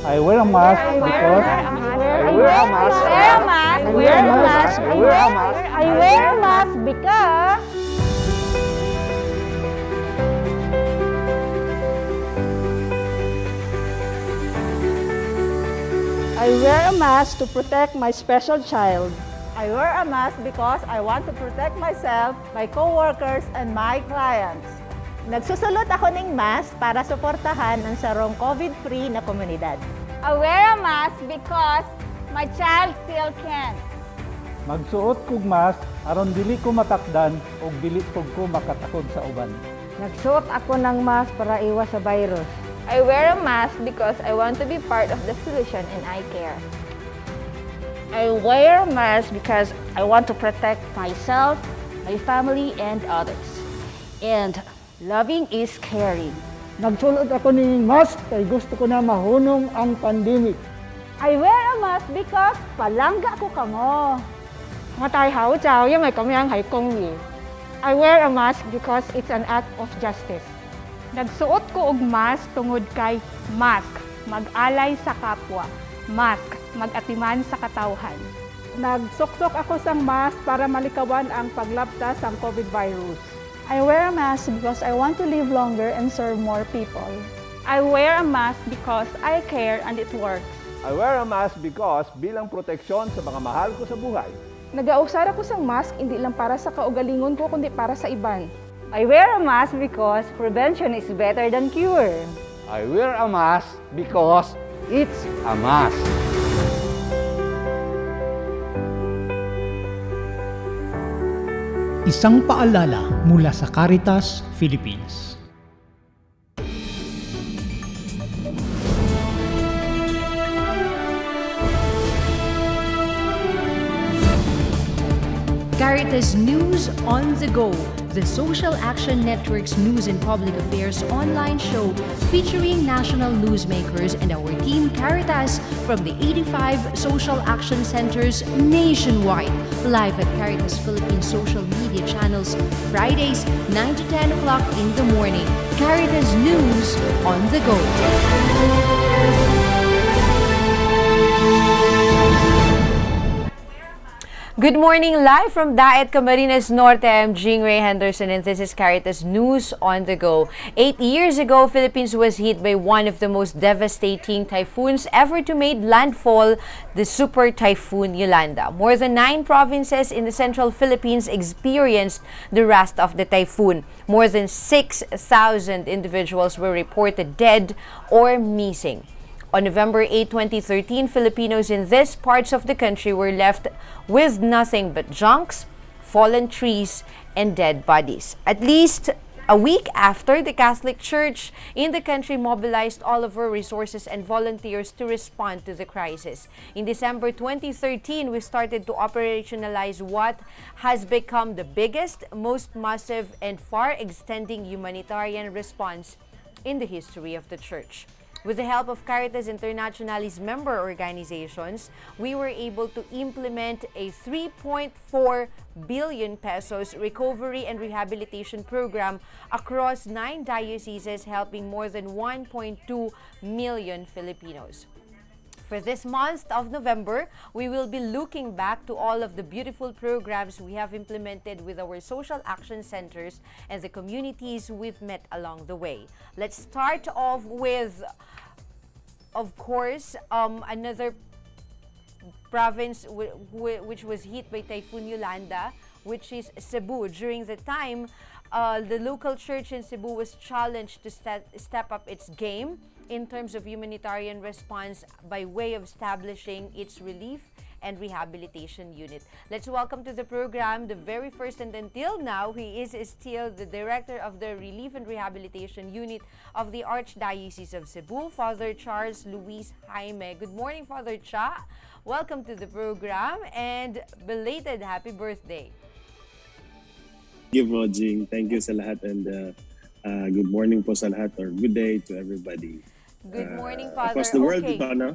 I wear a mask because I wear a mask. I wear a mask. I wear a mask. I wear a mask because I wear a mask to protect my special child. I wear a mask because I want to protect myself, my co-workers, and my clients. Nagsusulot ako ng mask para suportahan ang sarong COVID-free na komunidad. I wear a mask because my child still can't. magsuot kog mask aron dili ko matakdan o dili pug ko makatakod sa uban. Nagsuot ako ng mask para iwas sa virus. I wear a mask because I want to be part of the solution and I care. I wear a mask because I want to protect myself, my family, and others. And loving is caring. Nagsulot ako ng mask kay gusto ko na mahunong ang pandemic. I wear a mask because palangga ko kamo. I wear a mask because it's an act of justice. Nagsuot ko og mask tungod kay mask, mag-alay sa kapwa. Mask, mag-atiman sa katawhan. Nagsuksok ako sa mask para malikawan ang paglabta sa COVID virus. I wear a mask because I want to live longer and serve more people. I wear a mask because I care and it works. I wear a mask because bilang proteksyon sa mga mahal ko sa buhay. Nag-ausar ako sa mask hindi lang para sa kaugalingon ko kundi para sa iban. I wear a mask because prevention is better than cure. I wear a mask because it's a mask. Isang paalala mula sa Caritas, Philippines. Caritas News on the Go, the Social Action Network's news and public affairs online show featuring national newsmakers and our team Caritas from the 85 social action centers nationwide. Live at Caritas Philippines social media channels, Fridays 9 to 10 o'clock in the morning. Caritas News on the Go. Good morning, live from Daet, Camarines Norte. I'm Jingray Henderson and this is Caritas News on the Go. 8 years ago, Philippines was hit by one of the most devastating typhoons ever to make landfall, the Super Typhoon Yolanda. More than 9 provinces in the central Philippines experienced the wrath of the typhoon. More than 6,000 individuals were reported dead or missing. On November 8, 2013, Filipinos in these parts of the country were left with nothing but junks, fallen trees, and dead bodies. At least a week after, the Catholic Church in the country mobilized all of our resources and volunteers to respond to the crisis. In December 2013, we started to operationalize what has become the biggest, most massive, and far-extending humanitarian response in the history of the Church. With the help of Caritas Internationalis member organizations, we were able to implement a 3.4 billion pesos recovery and rehabilitation program across 9 dioceses, helping more than 1.2 million Filipinos. For this month of November, we will be looking back to all of the beautiful programs we have implemented with our social action centers and the communities we've met along the way. Let's start off with, of course, another province which was hit by Typhoon Yolanda, which is Cebu. During the time, the local church in Cebu was challenged to step up its game in terms of humanitarian response by way of establishing its relief and rehabilitation unit. Let's welcome to the program the very first, and until now, he is still the director of the Relief and Rehabilitation Unit of the Archdiocese of Cebu, Father Charles Luis Jaime. Good morning, Father Cha. Welcome to the program and belated happy birthday. Thank you, Jing. Thank you sa lahat, and good morning po sa lahat, or good day to everybody. Good morning, Father. Across the world, okay. ito, no?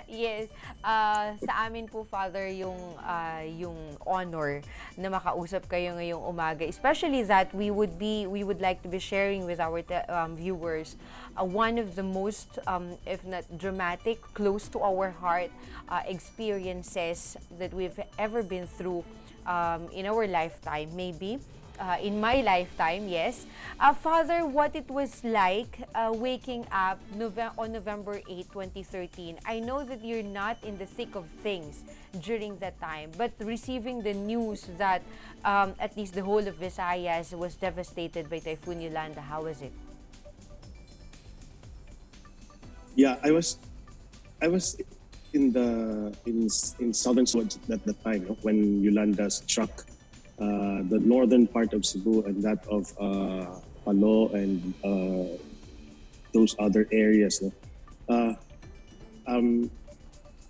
Yes, sa amin po, Father, yung honor na makausap kayo ngayong umaga. Especially that we would like to be sharing with our viewers one of the most, if not dramatic, close to our heart experiences that we've ever been through in our lifetime, maybe. In my lifetime, yes. Father, what it was like waking up on November 8, 2013. I know that you're not in the thick of things during that time, but receiving the news that at least the whole of Visayas was devastated by Typhoon Yolanda, how was it? Yeah, I was in southern Cebu at the time, no, when Yolanda struck the northern part of Cebu and that of Palo and those other areas. No?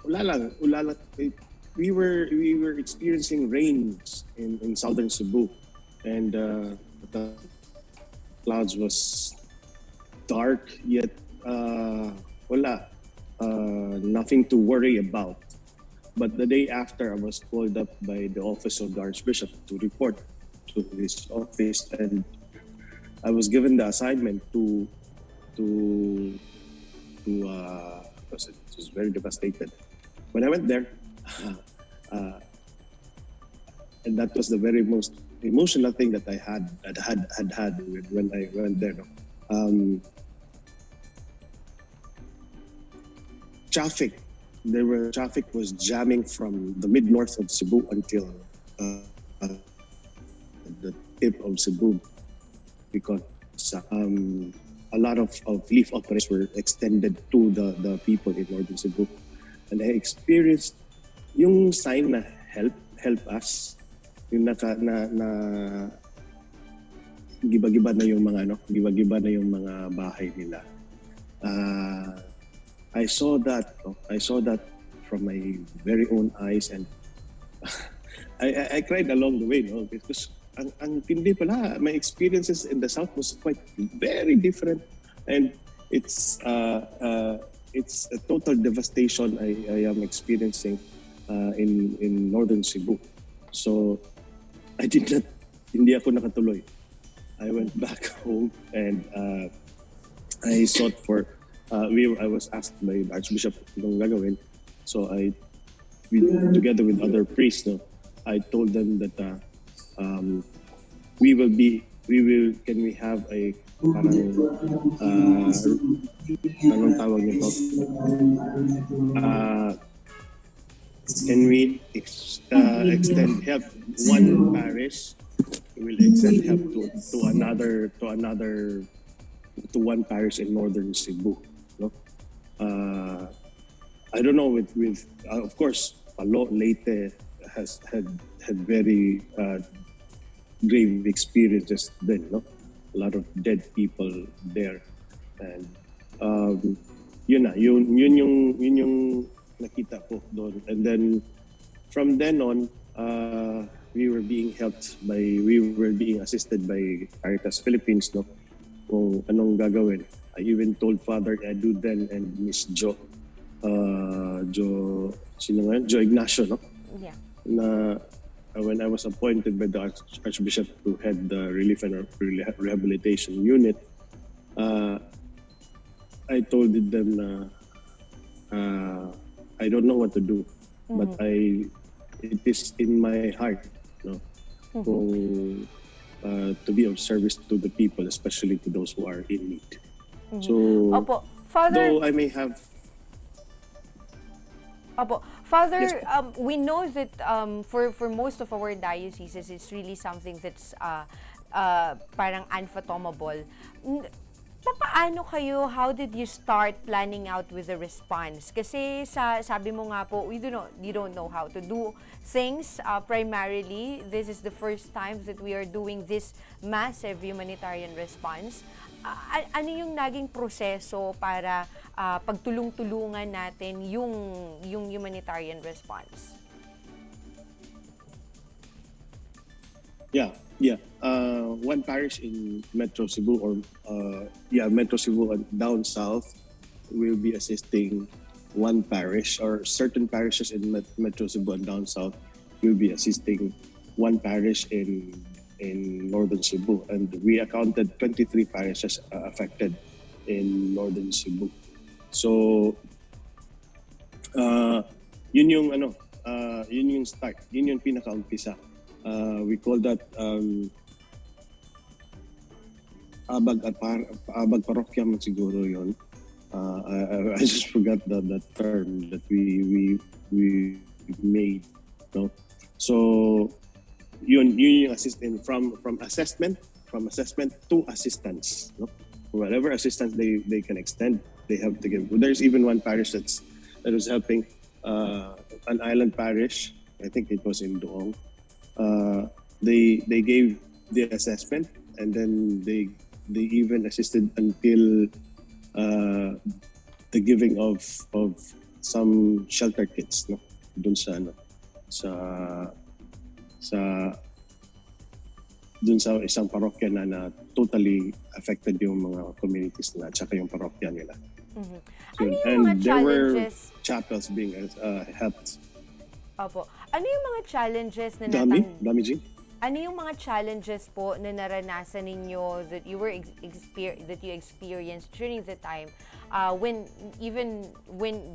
Wala lang. We were experiencing rains in southern Cebu, and the clouds was dark yet wala, nothing to worry about. But the day after, I was called up by the office of the Archbishop to report to his office, and I was given the assignment to because it was very devastated. When I went there, and that was the very most emotional thing that I had when I went there. No? Traffic. Traffic was jamming from the mid-north of Cebu until the tip of Cebu, because a lot of relief operations were extended to the people in northern Cebu. And I experienced yung sign na help us, yung na giba-giba na yung mga bahay nila. I saw that from my very own eyes, and I cried along the way, no, because ang tindi pala, my experiences in the south was quite very different, and it's a total devastation I am experiencing in northern Cebu. So hindi ako nakatuloy. I went back home, and I sought for I was asked by the Archbishop kung gagawin. So together with other priests, no, I told them that can we have a parang anong tawag nito? Can we extend help one parish? We will extend help to one parish in northern Cebu. No? I don't know with of course Palo Leyte has had very grave experiences then, no? A lot of dead people there, and yun yung nakita ko doon. And then from then on, we were being assisted by Caritas Philippines, no? Kung anong gagawin. I even told Father Edu then and Miss Jo Ignacio, no? Yeah. Na when I was appointed by the Archbishop to head the relief and rehabilitation unit, I told them na I don't know what to do, but it is in my heart, no, to be of service to the people, especially to those who are in need. So, Opo, Father, though I may have... Opo. Father, Yes, we know that for most of our dioceses, it's really something that's parang unfathomable. Paano kayo, how did you start planning out with the response? Kasi sabi mo nga po, you don't know how to do things. Primarily, this is the first time that we are doing this massive humanitarian response. Ano yung naging proseso para pagtulong-tulungan natin yung humanitarian response? Yeah. One parish in Metro Cebu Metro Cebu and down south will be assisting one parish, or certain parishes in Metro Cebu and down south will be assisting one parish in Northern Cebu, and we accounted 23 parishes affected in Northern Cebu. So yun yung yun yung start, yun yung pinaka-umpisa. We call that abag parokya man siguro yun. I just forgot that term that we made, no? So yun yung assistant from assessment to assistance, no? Whatever assistance they can extend, they have to give. There's even one parish that was helping an island parish. I think it was in Doong. They gave the assessment, and then they even assisted until the giving of some shelter kits, no? Dun sa dun sa isang parokya na totally affected yung mga communities nila at saka yung parokya nila. Mm-hmm. So, and there were chapels being helped. Opo. Ano yung mga challenges na Dami, Jing. Ano yung mga challenges po na naranasan ninyo that you experienced during the time when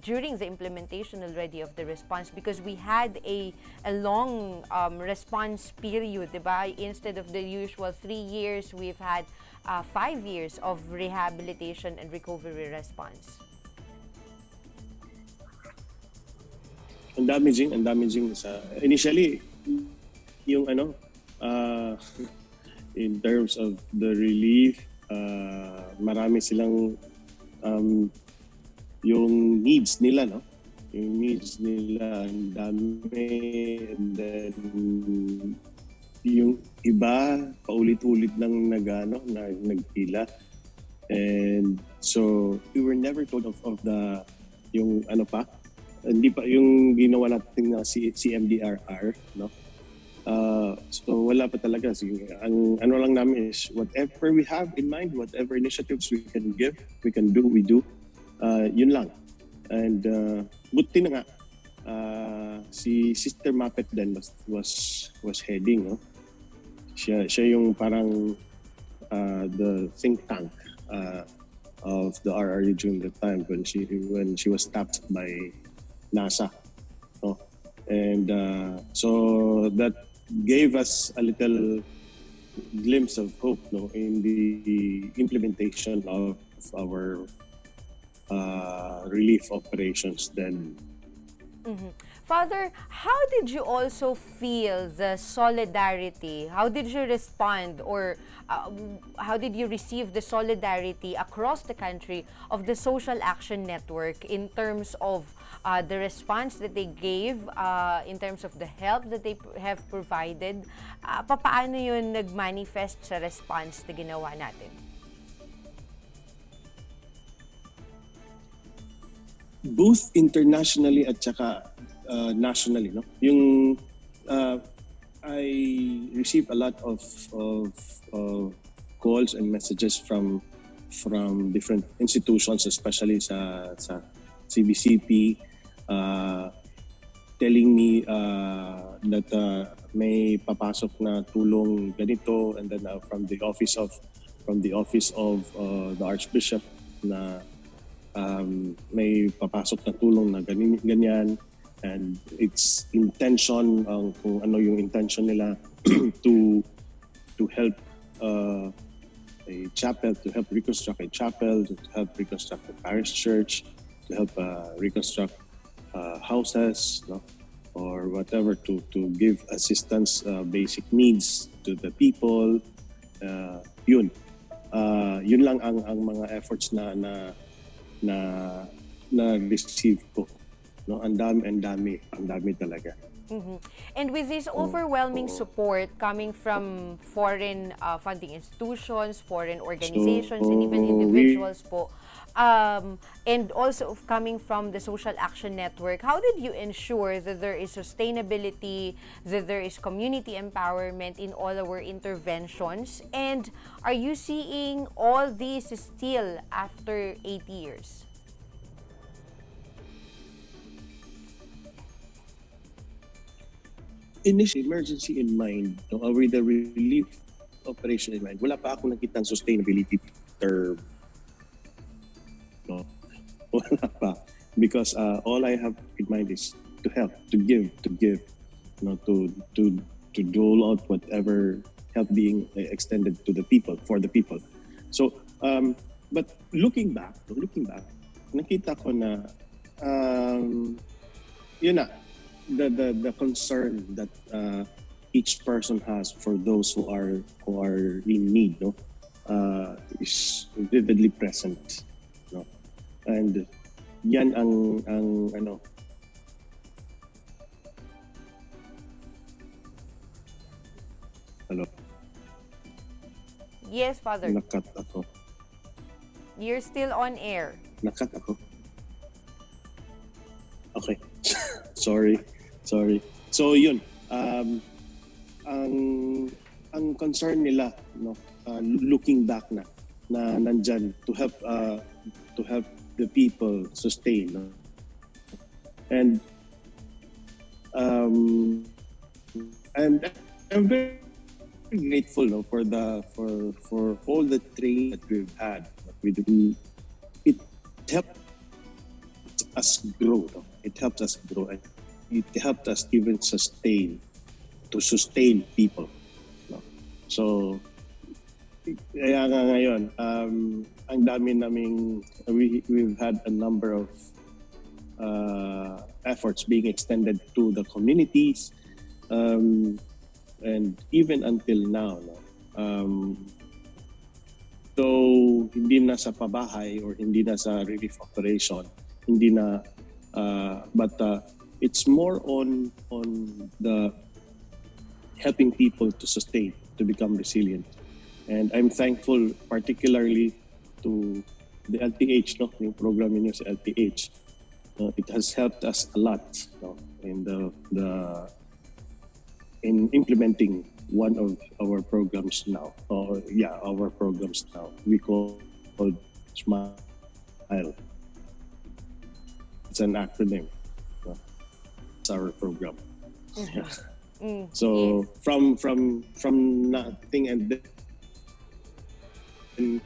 during the implementation already of the response, because we had a long response period, diba? Instead of the usual 3 years, we've had 5 years of rehabilitation and recovery response. Ang dami Jing sa initially yung in terms of the relief, marami silang yung needs nila, no? Yung needs nila ang dami, and then yung iba paulit-ulit lang nagpila, and so we were never told of the yung hindi pa yung ginawa natin na CMDRR, no? So wala pa talaga. Ang lang namin is whatever we have in mind, whatever initiatives we can give, we do. Yun lang. And buti na nga, si Sister Muppet then was heading, no? Siya yung parang the think tank of the RRU during the time when she was tapped by NASA, no? And so that gave us a little glimpse of hope, no, in the implementation of our relief operations then. Mm-hmm. Father, how did you also feel the solidarity? How did you respond, or how did you receive the solidarity across the country of the Social Action Network in terms of the response that they gave, in terms of the help that they have provided? Paano yun nag-manifest sa response na ginawa natin? Both internationally at saka nationally, no? Yung I received a lot of calls and messages from different institutions, especially sa CBCP, telling me that may papasok na tulong ganito, and then from the office of the Archbishop na may papasok na tulong na ganyan. And its intention, kung ano yung intention nila to help a chapel, to help reconstruct a chapel, to help reconstruct a parish church, to help reconstruct houses, no? Or whatever, to give assistance, basic needs to the people. Yun lang ang mga efforts na receive ko. No, ang dami talaga. Mm-hmm. And with this overwhelming support coming from foreign funding institutions, foreign organizations, and even individuals po, and also coming from the Social Action Network, how did you ensure that there is sustainability, that there is community empowerment in all our interventions? And are you seeing all these still after 8 years? initially emergency in mind, no, or with the relief operation in mind, wala pa ako nakitang sustainability term. No, wala pa. Because all I have in mind is to help, to give, you know, to dole out whatever help being extended to the people, for the people. So, but looking back, nakita ko na, yun na, the concern that each person has for those who are in need, no, is vividly present, no, and yan ang ano. Hello. Yes, Father. Nakat ako. You're still on air. Nakat ako. Okay. Sorry. So yun, ang concern nila, no, looking back na nandyan to help the people sustain, no? And I'm very grateful, no, for all the training that we've had. It helped us grow. No? It helped us grow, and it helped us even sustain people. No? So, kaya nga ngayon, ang dami naming, we've had a number of efforts being extended to the communities, and even until now, no, though hindi na sa pabahay or hindi na sa relief operation, hindi na, but it's more on the helping people to sustain, to become resilient. And I'm thankful particularly to the LTH, no, yung program niyo sa LTH. It has helped us a lot, no, in in implementing one of our programs now. Our programs now. We call SMILE. It's an acronym. No? It's our program. Yeah. So yes. from nothing, and then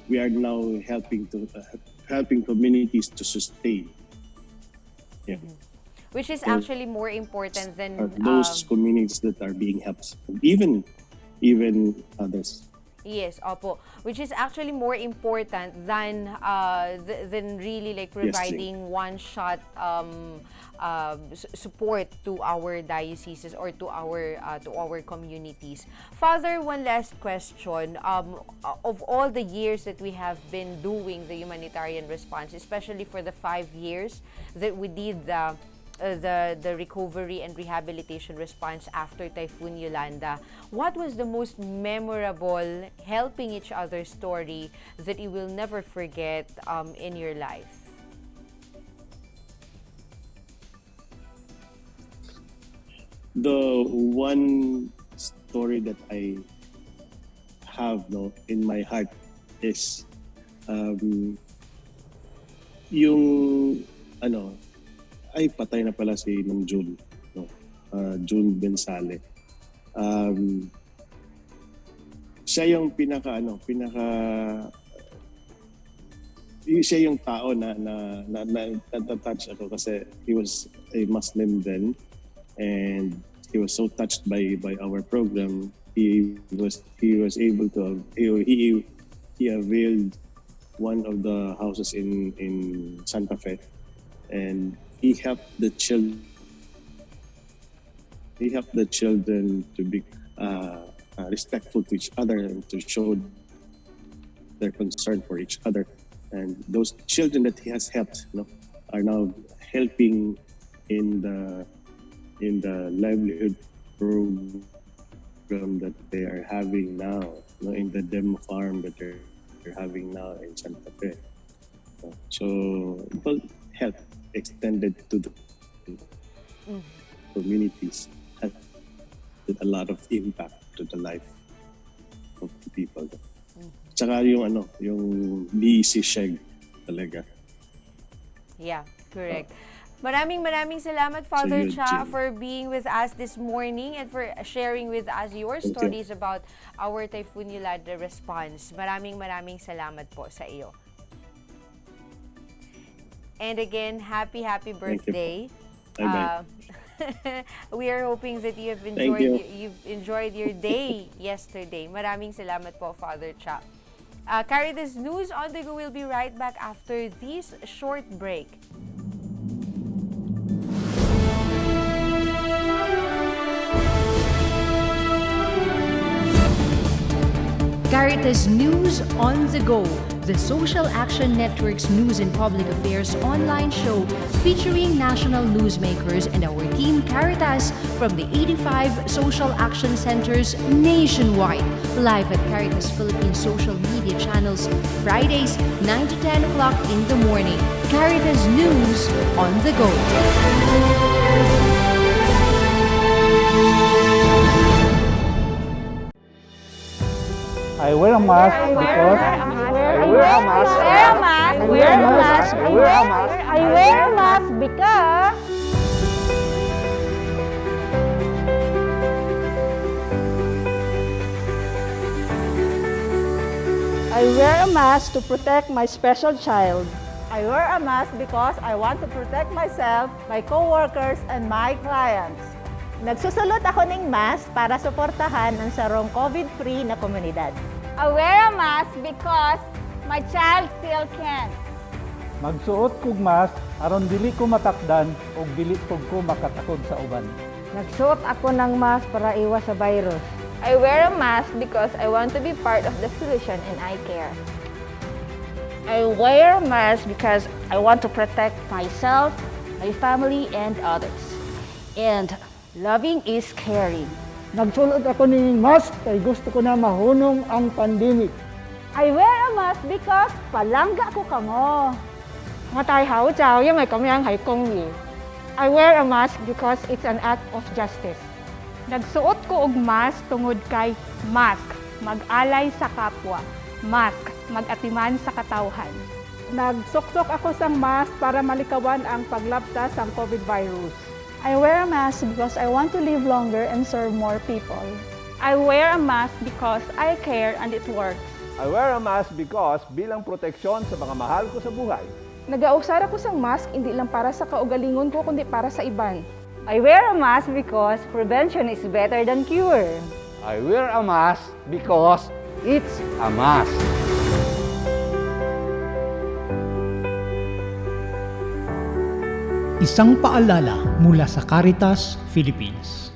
we are now helping communities to sustain. Yeah. Which is actually more important than those communities that are being helped, even others. Yes, opo. Which is actually more important than really like providing one-shot support to our dioceses or to our communities. Father, one last question. Of all the years that we have been doing the humanitarian response, especially for the 5 years that we did the recovery and rehabilitation response after Typhoon Yolanda, what was the most memorable helping each other story that you will never forget in your life? The one story that I have, no, in my heart is yung ano, ay patay na pala si Ma'am June, no? June Bensale. Siya yung siya yung tao na touch ako kasi he was a Muslim then, and he was so touched by our program. He was able to he availed one of the houses in Santa Fe, and he helped the children. He helped the children to be respectful to each other and to show their concern for each other. And those children that he has helped, you know, are now helping in the livelihood program that they are having now, you know, in the demo farm that they're having now in Santa Fe. So help extended to the communities has a lot of impact to the life of the people. Tsaka yung BEC Sheg talaga. Yeah, correct. Maraming salamat, Father yun, Cha, Jim. for being with us this morning and for sharing with us your Thank you. stories about our Typhoon Yolanda response. Maraming salamat po sa iyo. And again, happy birthday. Bye-bye. We are hoping that you've enjoyed your day yesterday. Maraming salamat po, Father Cha. Caritas News on the Go will be right back after this short break. Caritas News on the Go, the Social Action Network's news and public affairs online show featuring national newsmakers and our team Caritas from the 85 social action centers nationwide. Live at Caritas Philippines social media channels, Fridays 9 to 10 o'clock in the morning. Caritas News on the Go. I wear a mask because I wear a mask. I wear a mask. I wear a mask. I wear a mask because I wear a mask to protect my special child. I wear a mask because I want to protect myself, my co-workers, and my clients. Nagsusulot ako ng mask para suportahan ang sarong COVID-free na komunidad. I wear a mask because my child still can't. magsuot kog mask aron dili ko matakdan ug dili pug ko makatakod sa uban. Nagsuot ako ng mask para iwas sa virus. I wear a mask because I want to be part of the solution and I care. I wear a mask because I want to protect myself, my family, and others. And loving is caring. Nagsulot ako ng mask kay gusto ko na mahunong ang pandemic. I wear a mask because palangga ko kamo. I wear a mask because it's an act of justice. Nagsuot ko og mask tungod kay mask, mag-alay sa kapwa. Mask, mag-atiman sa katawhan. Nagsuksok ako sa mask para malikawan ang paglabta sa COVID virus. I wear a mask because I want to live longer and serve more people. I wear a mask because I care and it works. I wear a mask because bilang proteksyon sa mga mahal ko sa buhay. Nagausar ako sa mask hindi lang para sa kaugalingon ko kundi para sa iban. I wear a mask because prevention is better than cure. I wear a mask because it's a must. Isang paalala mula sa Caritas, Philippines.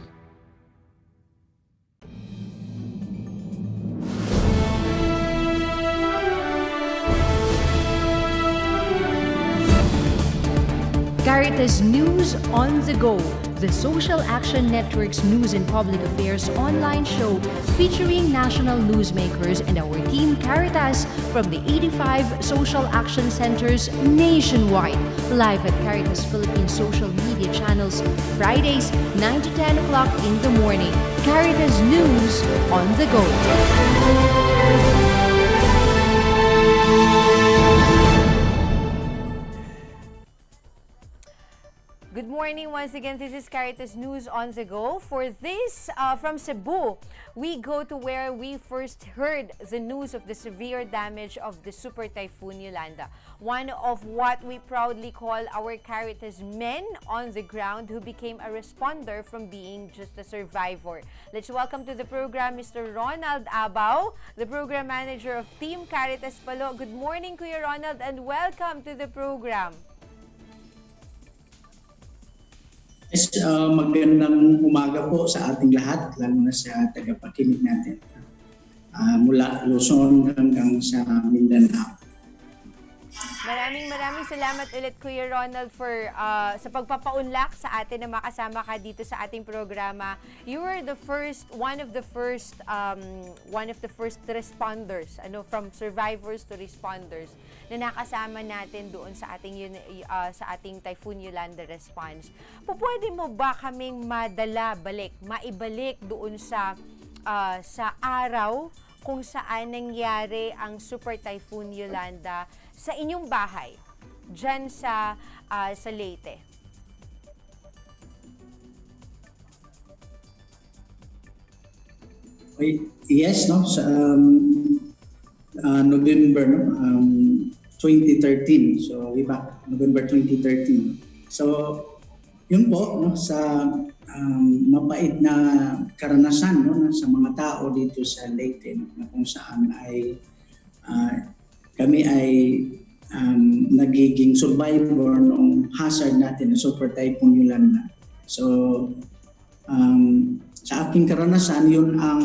Caritas News on the Go, the Social Action Network's news and public affairs online show featuring national newsmakers and our team Caritas from the 85 social action centers nationwide. Live at Caritas Philippines social media channels, Fridays 9 to 10 o'clock in the morning. Caritas News on the Go. Good morning once again. This is Caritas News on the Go. For this, from Cebu, we go to where we first heard the news of the severe damage of the Super Typhoon Yolanda. One of what we proudly call our Caritas men on the ground who became a responder from being just a survivor. Let's welcome to the program Mr. Ronald Abaw, the program manager of Team Caritas Palo. Good morning, Kuya Ronald, and welcome to the program. Yes, magandang umaga po sa ating lahat, lalo na sa tagapakinig natin. Mula Luzon hanggang sa Mindanao. Maraming salamat ulit, Kuya Ronald, for sa pagpapaunlak sa atin na makasama ka dito sa ating programa. You were one of the first responders, from survivors to responders na nakasama natin doon sa ating Typhoon Yolanda response. Pwede mo ba kaming maibalik doon sa araw kung saan nangyari ang Super Typhoon Yolanda sa inyong bahay, dyan sa Leyte? Yes, no, sa November, no, 2013. So, iba, November 2013. So, yun po, no, sa mapait na karanasan, no, sa mga tao dito sa Leyte, na kung saan ay kami ay nagiging survivor ng hazard natin na Super Typhoon Yolanda. So, sa aking karanasan, yun ang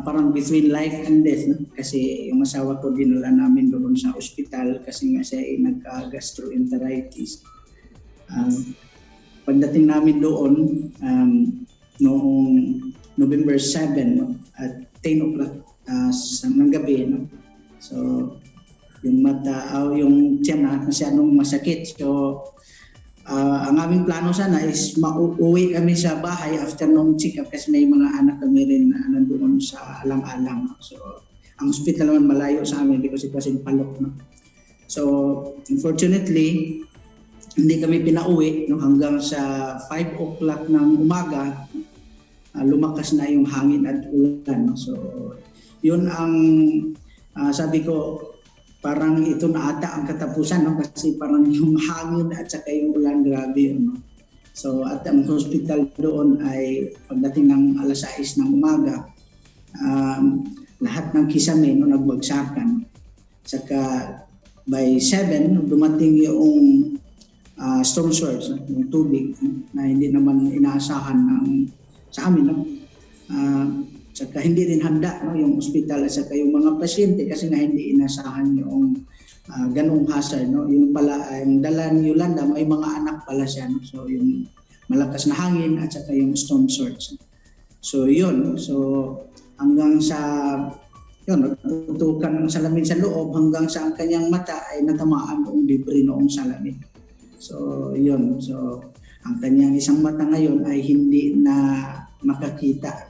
parang between life and death. No? Kasi yung asawa ko dinala namin doon sa ospital kasi nga siya ay nagka-gastroenteritis. Pagdating namin doon, noong November 7, no? At 10 o'clock ng gabi. No? So, yung mata, yung tiyan na masyadong masakit. So, ang aming plano sana is mauwi kami sa bahay after nung check-up kasi may mga anak kami rin na nandoon sa alang-alang. So, ang hospital naman malayo sa amin because it was in Palok. No? So, unfortunately, hindi kami pinauwi no, hanggang sa 5 o'clock ng umaga, lumakas na yung hangin at ulan. No? So, yun ang sabi ko, parang ito na ata ang katapusan, no? Kasi parang yung hangin at saka yung ulan, grabe. No? So, at ang hospital doon ay pagdating ng alas 6 ng umaga, lahat ng kisame no, nagbagsakan. Saka by 7, dumating yung storm surge, yung tubig na hindi naman inaasahan sa amin. No? Saka hindi rin handa no, yung ospital at saka yung mga pasyente kasi nga hindi inasahan yung ganong hazard. No? Yung pala, yung dala ni Yolanda, may mga anak pala siya. No? So yung malakas na hangin at saka yung storm surge. So yun. So hanggang sa yun, natutukan ng salamin sa loob hanggang sa ang kanyang mata ay natamaan noong debris noong salamin. So yun. So ang kanyang isang mata ngayon ay hindi na makakita.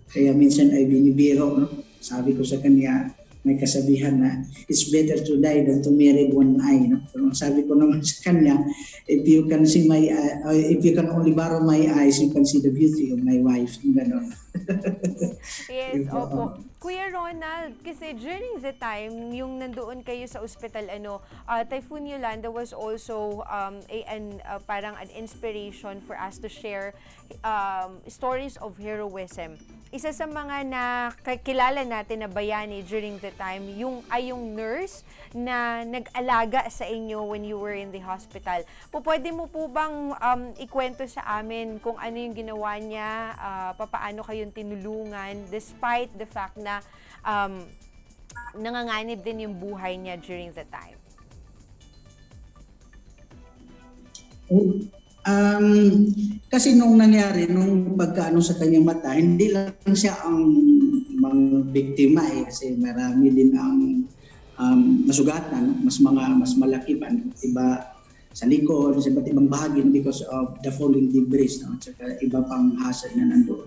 Kaya minsan ay binibiro, no? Sabi ko sa kanya, may kasabihan na, it's better to die than to marry one eye. No? Pero sabi ko naman sa kanya, if you can see my if you can only borrow my eyes, you can see the beauty of my wife. Ganon. Yes, opo. Kuya Ronald, kasi during the time, yung nandoon kayo sa ospital, Typhoon Yolanda was also parang an inspiration for us to share stories of heroism. Isa sa mga nakilala natin na bayani during the time, yung nurse na nag-alaga sa inyo when you were in the hospital. Pwede mo po bang ikwento sa amin kung ano yung ginawa niya, papaano kayong tinulungan despite the fact na nanganganib din yung buhay niya during the time? Kasi nung nangyari, nung pagkaano sa kanyang mata, hindi lang siya ang mga biktima kasi marami din ang nasugatan, mas malaki pa, iba sa likod, sa iba't ibang bahagi because of the falling debris, no? At saka iba pang hazard na nandoon.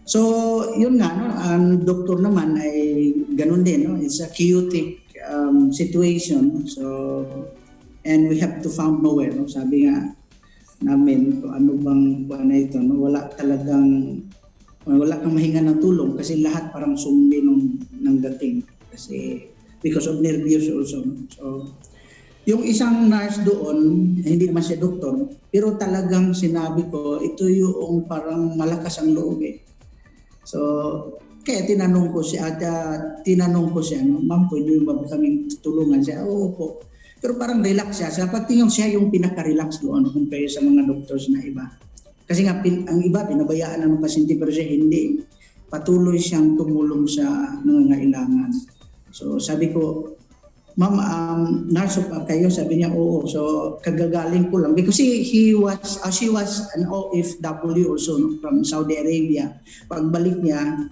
So, yun nga, no? Ang doktor naman ay ganun din, no? It's a chaotic situation. So, and we have to find nowhere, no? Sabi nga namin, kung ano bang na ito, no? Wala kang mahinga ng tulong kasi lahat parang sumbi ng dating. Kasi, because of nervous also. No? So, yung isang nurse doon, hindi naman siya doktor, pero talagang sinabi ko, ito yung parang malakas ang loob eh. So, kaya tinanong ko siya, no, ma'am, pwede ba kaming tulungan siya? Oo po. Pero parang relax siya. Sa pagtingin siya yung pinaka-relax doon compare sa mga doctors na iba. Kasi nga, ang iba, pinabayaan ng pasyente pero siya hindi. Patuloy siyang tumulong sa nangangailangan. So, sabi ko, ma'am, nurse pa kayo? Sabi niya, oo. So, kagagaling ko lang. Because she was an OFW also no, from Saudi Arabia. Pagbalik niya,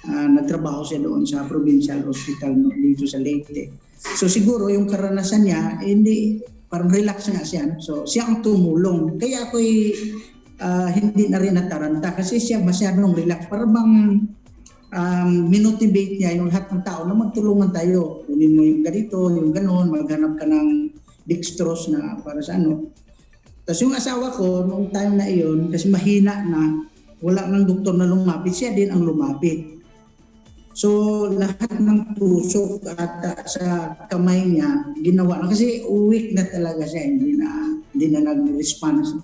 nagtrabaho siya doon sa provincial hospital no, dito sa Leyte. So, siguro yung karanasan niya, hindi, parang relax nga siya. No? So, siya ang tumulong. Kaya ako'y hindi na rin nataranta kasi siya masyadong relax. Para bang minotivate niya yung lahat ng tao na magtulungan tayo. Kunin mo yung ganito, yung ganon, maghanap ka ng dextrose na para sa ano. Tapos yung asawa ko, noong time na iyon, kasi mahina na, wala ng doktor na lumapit, siya din ang lumapit. So lahat ng tusok at sa kamay niya ginawa na kasi weak na talaga siya, hindi na nag-response.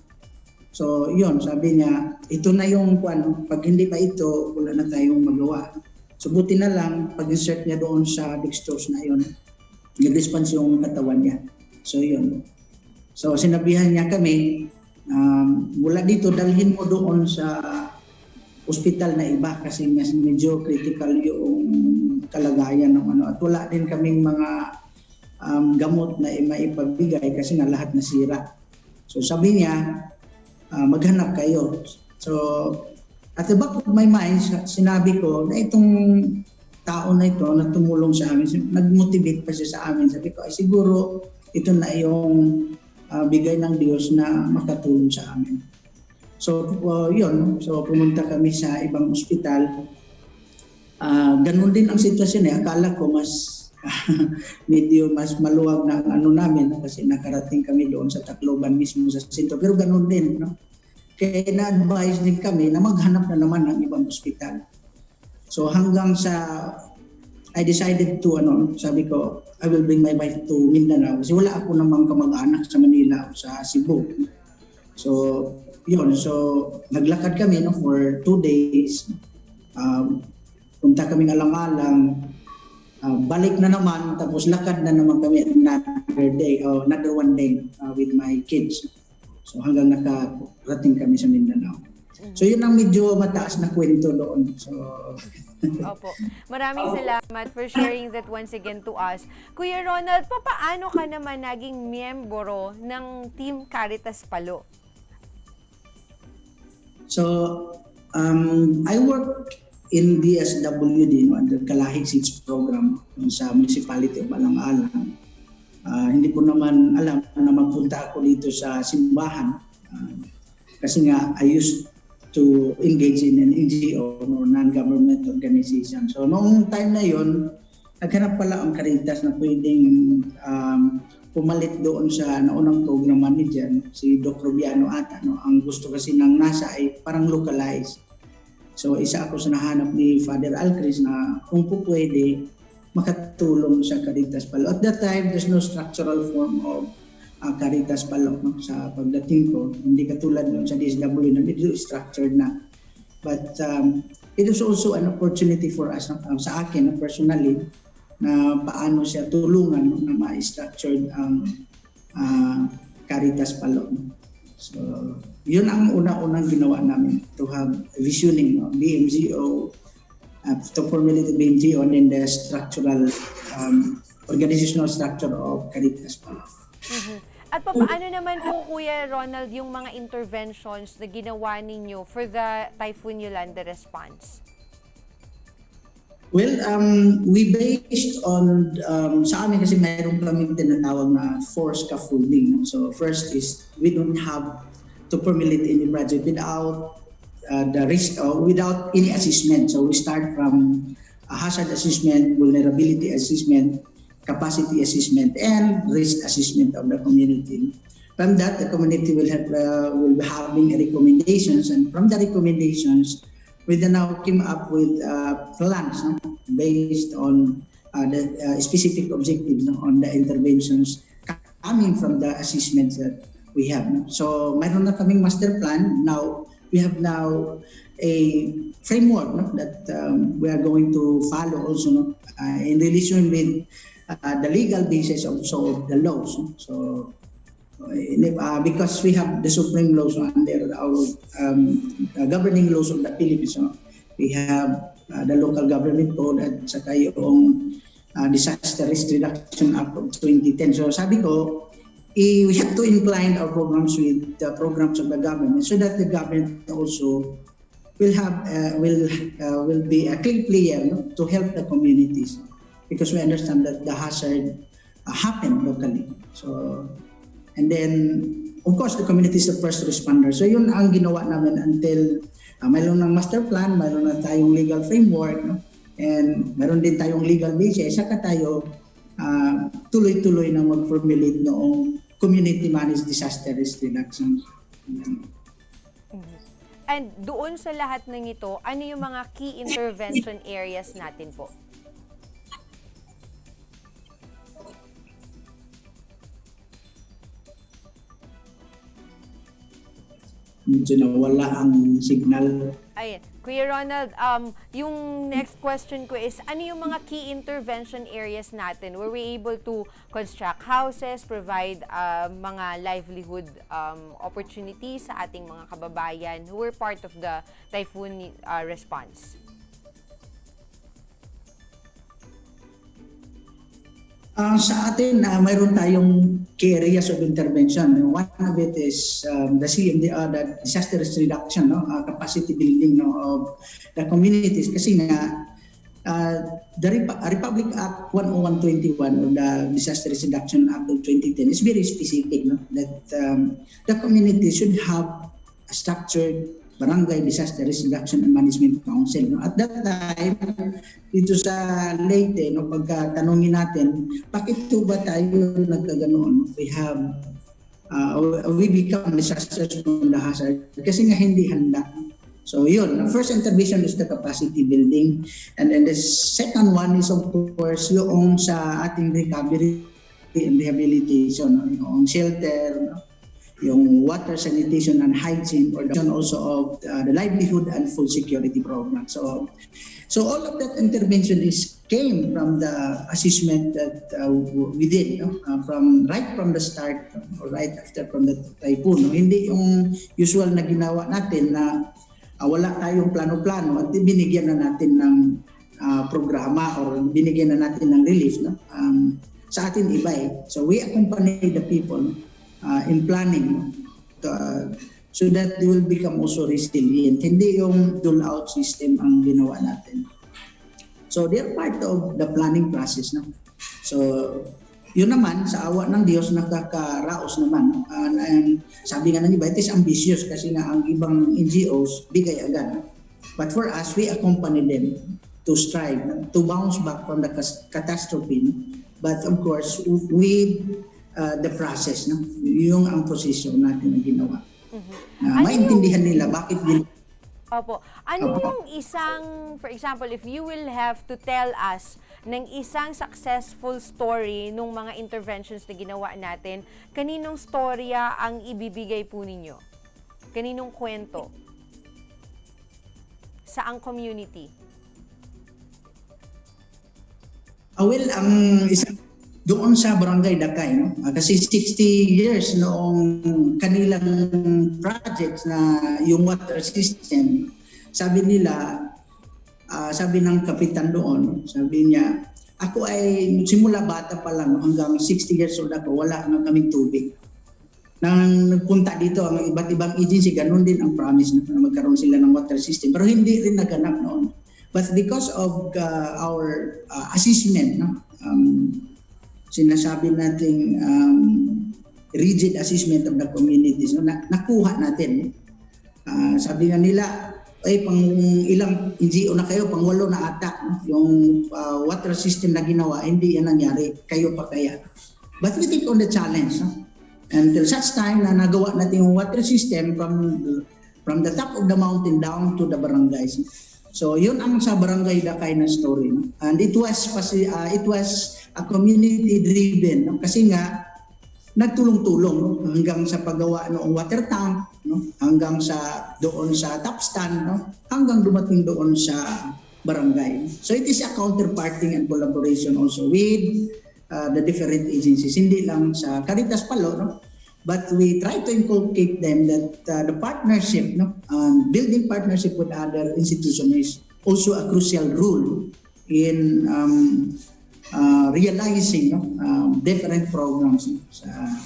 So yun, sabi niya, ito na yung pag hindi pa ito, wala na tayong magawa. So buti na lang, pag-insert niya doon sa dextrose na yun, nag-response yung katawan niya. So yun. So sinabihan niya kami, mula dito dalhin mo doon sa hospital na iba kasi medyo critical yung kalagayan ng at wala din kaming mga gamot na maipabigay kasi na lahat na sira. So sabi niya, maghanap kayo. So at the back of my mind, sinabi ko na itong tao na ito na tumulong sa amin, nag-motivate pa siya sa amin. Sabi ko, ay siguro ito na yung bigay ng Diyos na makatulong sa amin. So yun, so pumunta kami sa ibang ospital. Ganun din ang sitwasyon eh. Akala ko mas medyo mas maluwag na namin kasi nakarating kami doon sa Tacloban mismo sa sentro. Pero ganun din, no? Kaya na-advise din kami na maghanap na naman ng ibang ospital. So hanggang sa I decided to sabi ko, I will bring my wife to Mindanao kasi wala ako namang kamag-anak sa Manila o sa Cebu. So yun, so naglakad kami for 2 days. Punta kami alang-alang, balik na naman, tapos lakad na naman kami another 1 day with my kids. So hanggang nakarating kami sa Mindanao. So yun ang medyo mataas na kwento doon. So Opo. Maraming salamat for sharing that once again to us. Kuya Ronald, paano ka naman naging miyembro ng Team Caritas Palo? So, I work in DSWD, under Kalahig Seeds Program sa Municipality of Alang-Alang. Hindi ko naman alam na magpunta ako dito sa simbahan kasi nga I used to engage in an NGO or non-government organization. So, noong time na yon, naghanap pala ang Caritas na pwedeng pumalit doon sa naunang program manager, si Dr. Biano ata. Ang gusto kasi ng NASA ay parang localized. So isa ako sa nahanap ni Father Alcris na kung po pwede makatulong sa Caritas Palo. At that time, there's no structural form of Caritas Palo sa pagdating ko. Hindi katulad nun sa DSW na medyo structured na. But it is also an opportunity for us, sa akin personally, na paano siya tulungan na ma-structured ang Caritas Palo. So, yun ang una-unang ginawa namin, to have visioning, BMGO, to formulate the BMGO and then the structural, organizational structure of Caritas Palo. At paano naman po, Kuya Ronald, yung mga interventions na ginawa ninyo for the Typhoon Yolanda response? Well, we based on, sa amin kasi mayroon kami tinatawag na four scaffolding. So first is, we don't have to formulate any project without the risk, without any assessment. So we start from a hazard assessment, vulnerability assessment, capacity assessment, and risk assessment of the community. From that, the community will be having recommendations, and from the recommendations, we then now came up with plans based on the specific objectives on the interventions coming from the assessments that we have. So, mayroon na kaming master plan. Now, we have now a framework that we are going to follow also in relation with the legal basis also of the laws. So, because we have the supreme laws under our governing laws of the Philippines, we have the local government code at saka yung Disaster Risk Reduction Act of 2010. So sabi ko, we have to incline our programs with the programs of the government so that the government also will have will be a key player to help the communities, because we understand that the hazard happen locally. So, and then, of course, the community is the first responder. So yun ang ginawa namin until mayroon ng master plan, mayroon na tayong legal framework, and mayroon din tayong legal basis. Saka tayo tuloy-tuloy na mag-formulate noong community managed disaster risk reduction. And doon sa lahat ng ito, ano yung mga key intervention areas natin po? Medyo nawala ang signal. Ayan. Kuya Ronald, yung next question ko is, ano yung mga key intervention areas natin? Were we able to construct houses, provide mga livelihood opportunities sa ating mga kababayan who were part of the typhoon response? Sa atin, mayroon tayong key areas of intervention. One of it is the disaster risk reduction, capacity building of the communities. Kasi nga, the Republic Act 10121 of the Disaster Risk Reduction Act of 2010 is very specific, that the community should have a structured Barangay Disaster Risk Reduction and Management Council. At that time, dito sa Leyte, pagkatanungin natin, bakit ba tayo nagkaganoon? We become disasters from the hazard kasi nga hindi handa. So yun, the first intervention is the capacity building. And then the second one is of course yung sa ating recovery and rehabilitation, yung shelter, yung water, sanitation, and hygiene, or also of the livelihood and food security program. So all of that intervention came from the assessment that we did, right from the start, or right after from the typhoon. Hindi yung usual na ginawa natin na wala tayong plano-plano at binigyan na natin ng programa or binigyan na natin ng relief. Sa atin iba So we accompany the people in planning so that they will become also resilient. Hindi yung dole-out system ang ginawa natin. So they're part of the planning process. So yun naman, sa awa ng Diyos, nakakaraos naman. And sabi nga ng iba, it is ambitious kasi nga ang ibang NGOs bigay agad. But for us, we accompany them to strive, to bounce back from the catastrophe. But of course, with the process, yung ang posisyon natin na ginawa. Maintindihan nila bakit Opo. Ano yung isang, for example, if you will have to tell us ng isang successful story nung mga interventions na ginawa natin, kaninong storya ang ibibigay po ninyo? Kaninong kwento? Saang community? Well, ang isang doon sa Barangay Dakay, kasi 60 years noong kanilang project na yung water system, sabi nila, sabi ng kapitan doon, sabi niya, ako ay simula bata pa lang, hanggang 60 years old ako, wala na kaming tubig. Nang nagpunta dito ang iba't ibang agency, ganun din ang promise na magkaroon sila ng water system, pero hindi rin naganap noon. But because of our assessment, sinasabi nating rigid assessment of the communities, nakuha natin. Sabi nga nila, pang ilang NGO na kayo, pang 8 na ata, yung water system na ginawa, hindi yan nangyari, kayo pa kaya. But we take on the challenge. Until such time na nagawa natin yung water system from the top of the mountain down to the barangays. So yun ang sa Barangay Dakay na story. And it was a community driven kasi nga nagtulong-tulong hanggang sa paggawa ng water tank, hanggang sa doon sa top stand, hanggang dumating doon sa barangay. So it is a counterparting and collaboration also with the different agencies, hindi lang sa Caritas palo, but we try to inculcate them that the partnership, building partnership with other institutions is also a crucial role in realizing different programs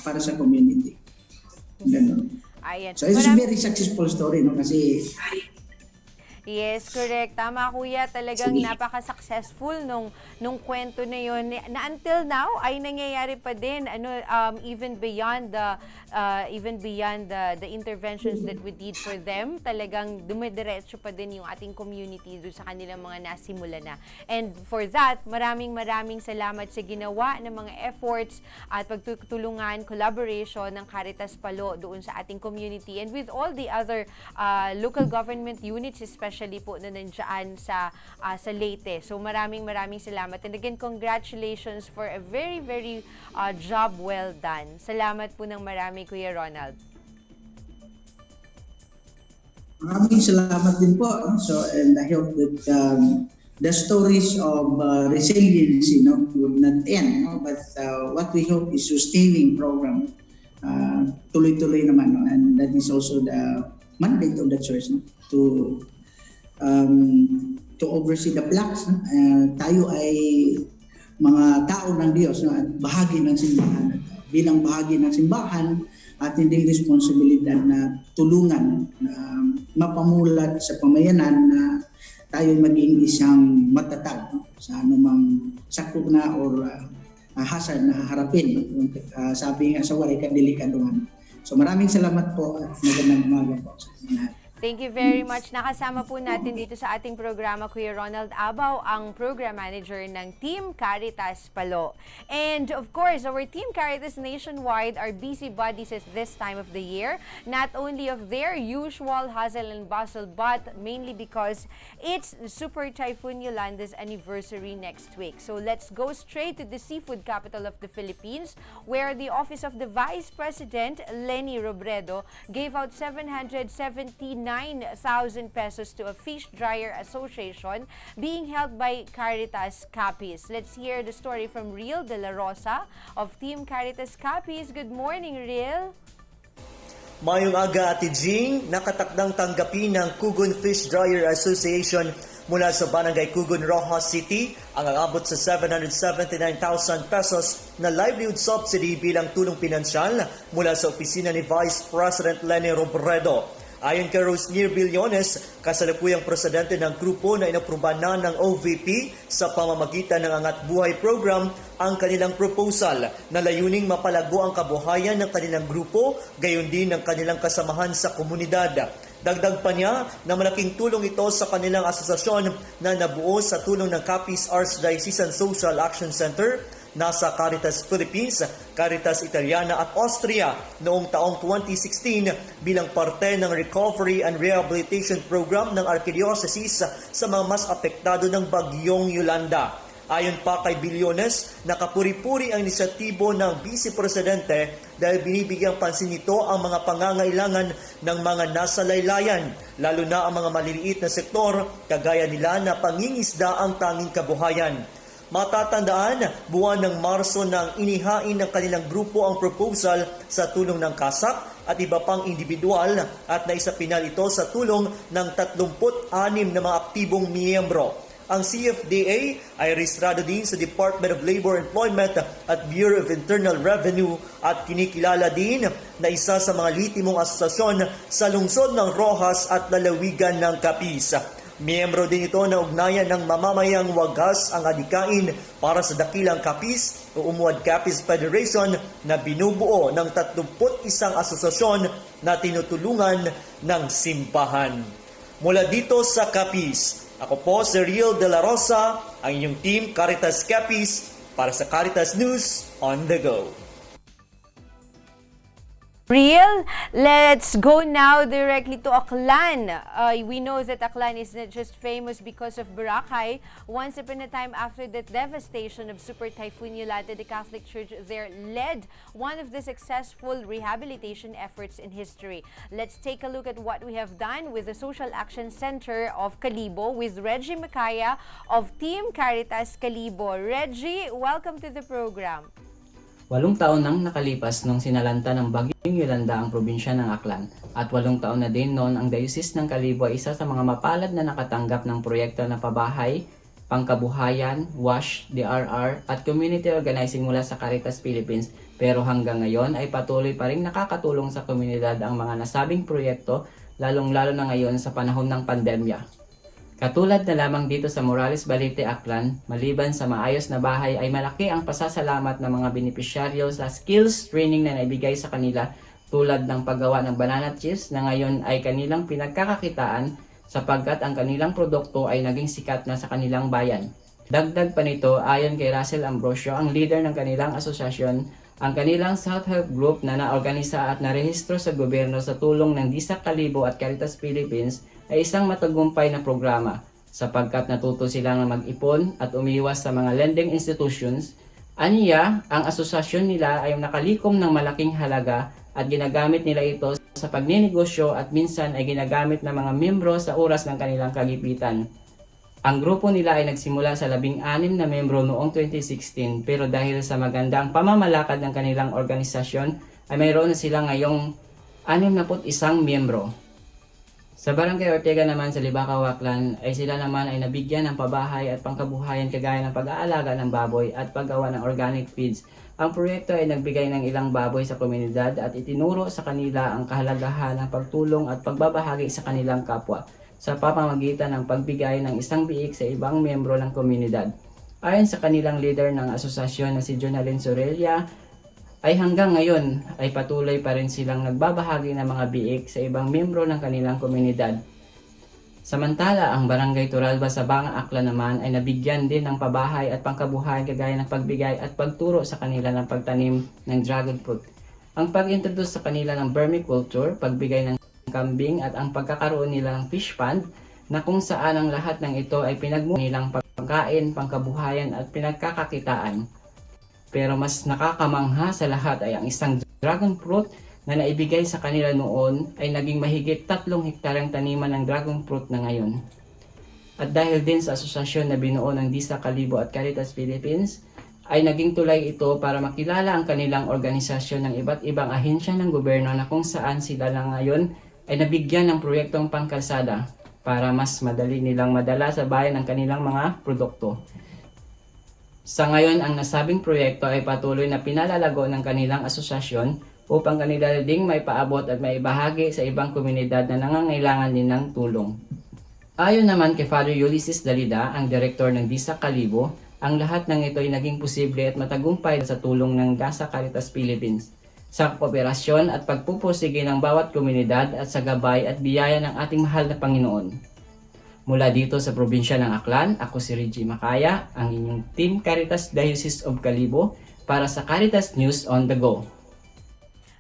para sa community. Ayan. So it's a very successful story, kasi Yes, correct. Tama kuya, talagang napaka-successful nung kwento na yun. Na until now ay nangyayari pa din even beyond the interventions that we did for them. Talagang dumidiretso pa din yung ating community doon sa kanilang mga nasimula na. And for that, maraming salamat sa ginawa ng mga efforts at pagtutulungan, collaboration ng Caritas Palo doon sa ating community and with all the other local government units, especially po na nandiyan sa Leyte. So maraming salamat. And again, congratulations for a very job well done. Salamat po ng marami, Kuya Ronald. Maraming salamat din po. So, and I hope that the stories of resilience, would not end. But what we hope is sustaining program. Tuloy-tuloy naman. And that is also the mandate of the church to oversee the flocks. Tayo ay mga tao ng Diyos at bahagi ng simbahan. Bilang bahagi ng simbahan, ating responsibilidad na tulungan, mapamulat sa pamayanan na tayo maging isang matatag sa anumang sakuna or hazard na harapin. Sabi nga sa walay kadelikaduhan. So maraming salamat po at magandang umaga po sa inyo. Thank you very much. Nakasama po natin dito sa ating programa, Kuya Ronald Abaw, ang program manager ng Team Caritas Palo. And of course, our Team Caritas nationwide are busy bodies at this time of the year, not only of their usual hustle and bustle, but mainly because it's Super Typhoon Yolanda's anniversary next week. So let's go straight to the seafood capital of the Philippines, where the Office of the Vice President, Leni Robredo, gave out 779,000 pesos to a fish dryer association being held by Caritas Capiz. Let's hear the story from Riel de la Rosa of Team Caritas Capiz. Good morning, Riel. Mayong aga, Ate Jing, nakatakdang tanggapin ng Kugon Fish Dryer Association mula sa Barangay Kugon, Rojas City ang aabot sa 779,000 pesos na livelihood subsidy bilang tulong pinansyal mula sa opisina ni Vice President Leni Robredo. Ayon kay Rosnir Billones, kasalukuyang presidente ng grupo na inaprubahan na ng OVP sa pamamagitan ng Angat Buhay Program ang kanilang proposal na layuning mapalago ang kabuhayan ng kanilang grupo, gayon din ng kanilang kasamahan sa komunidad. Dagdag pa niya na malaking tulong ito sa kanilang asosasyon na nabuo sa tulong ng Capiz Archdiocesan Social Action Center, nasa Caritas Philippines, Caritas Italiana at Austria noong taong 2016 bilang parte ng Recovery and Rehabilitation Program ng Archdioceses sa mga mas apektado ng bagyong Yolanda. Ayon pa kay Billones, nakapuri-puri ang inisyatibo ng Vice Presidente dahil binibigyang pansin nito ang mga pangangailangan ng mga nasa laylayan, lalo na ang mga maliliit na sektor kagaya nila na pangingisda ang tanging kabuhayan. Matatandaan, buwan ng Marso nang inihain ng kanilang grupo ang proposal sa tulong ng kasak at iba pang individual at naisapinal ito sa tulong ng 36 na mga aktibong miyembro. Ang CFDA ay rehistrado din sa Department of Labor Employment at Bureau of Internal Revenue at kinikilala din na isa sa mga litimong asosasyon sa lungsod ng Rojas at lalawigan ng Capiz. Miyembro din ito na ugnayan ng mamamayang wagas ang adikain para sa dakilang Capiz o Umuad Capiz Federation na binubuo ng 31 asosasyon na tinutulungan ng simbahan. Mula dito sa Capiz, ako po si Riel de la Rosa, ang inyong Team Caritas Capiz para sa Caritas News on the Go. Riel, let's go now directly to Aklan. We know that Aklan is not just famous because of Boracay. Once upon a time, after the devastation of Super Typhoon Yolanda, the Catholic Church there led one of the successful rehabilitation efforts in history. Let's take a look at what we have done with the Social Action Center of Calibo with Reggie Macaya of Team Caritas Calibo. Reggie, welcome to the program. 8 taon nang nakalipas nung sinalanta ng bagyong Yolanda ang probinsya ng Aklan at 8 taon na din noon ang Diocese ng Calibo ay isa sa mga mapalad na nakatanggap ng proyekto na pabahay, pangkabuhayan, WASH, DRR at community organizing mula sa Caritas Philippines. Pero hanggang ngayon ay patuloy pa rin nakakatulong sa komunidad ang mga nasabing proyekto lalong-lalo na ngayon sa panahon ng pandemya. Katulad na lamang dito sa Morales Balite, Aklan, maliban sa maayos na bahay ay malaki ang pasasalamat ng mga benepisyaryo sa skills training na naibigay sa kanila tulad ng paggawa ng banana chips na ngayon ay kanilang pinagkakakitaan sapagkat ang kanilang produkto ay naging sikat na sa kanilang bayan. Dagdag pa nito, ayon kay Russell Ambrosio, ang leader ng kanilang asosasyon, ang kanilang self-help group na naorganisa at narehistro sa gobyerno sa tulong ng Disak Kalibo at Caritas Philippines ay isang matagumpay na programa sapagkat natuto silang mag-ipon at umiwas sa mga lending institutions. Aniya, ang asosasyon nila ay nakalikom ng malaking halaga at ginagamit nila ito sa pagninegosyo at minsan ay ginagamit ng mga miyembro sa oras ng kanilang kagipitan. Ang grupo nila ay nagsimula sa 16 na miyembro noong 2016 pero dahil sa magandang pamamalakad ng kanilang organisasyon ay mayroon na sila ngayong 61 miyembro. Sa Barangay Ortega naman sa Libacao, Aklan ay sila naman ay nabigyan ng pabahay at pangkabuhayan kagaya ng pag-aalaga ng baboy at paggawa ng organic feeds. Ang proyekto ay nagbigay ng ilang baboy sa komunidad at itinuro sa kanila ang kahalagahan ng pagtulong at pagbabahagi sa kanilang kapwa sa pamamagitan ng pagbigay ng isang biik sa ibang miyembro ng komunidad. Ayon sa kanilang leader ng asosasyon na si Jonalyn Sorelia, ay hanggang ngayon ay patuloy pa rin silang nagbabahagi ng mga biik sa ibang miyembro ng kanilang komunidad. Samantala, ang Barangay Turalba sa Banga, Aklan naman ay nabigyan din ng pabahay at pangkabuhayan kagaya ng pagbigay at pagturo sa kanila ng pagtanim ng dragon fruit. Ang pag-introduce sa kanila ng vermiculture, pagbigay ng kambing at ang pagkakaroon nila ng fish pond na kung saan ang lahat ng ito ay pinagmumula nilang pagkain, pangkabuhayan at pinagkakakitaan. Pero mas nakakamangha sa lahat ay ang isang dragon fruit na naibigay sa kanila noon ay naging mahigit 3 hektaryang taniman ng dragon fruit na ngayon. At dahil din sa asosasyon na binuo ng Disak Kalibo at Caritas Philippines, ay naging tulay ito para makilala ang kanilang organisasyon ng iba't ibang ahensya ng gobyerno na kung saan sila na ngayon ay nabigyan ng proyektong pangkalsada para mas madali nilang madala sa bayan ang kanilang mga produkto. Sa ngayon, ang nasabing proyekto ay patuloy na pinalalago ng kanilang asosasyon upang kanila ding may paabot at may bahagi sa ibang komunidad na nangangailangan din ng tulong. Ayon naman kay Father Ulysses Dalida, ang direktor ng Disak Kalibo, ang lahat ng ito ay naging posible at matagumpay sa tulong ng Disak Caritas Philippines, sa kooperasyon at pagpupursige ng bawat komunidad at sa gabay at biyaya ng ating mahal na Panginoon. Mula dito sa probinsya ng Aklan, ako si Reggie Macaya, ang inyong Team Caritas Diocese of Kalibo para sa Caritas News on the Go.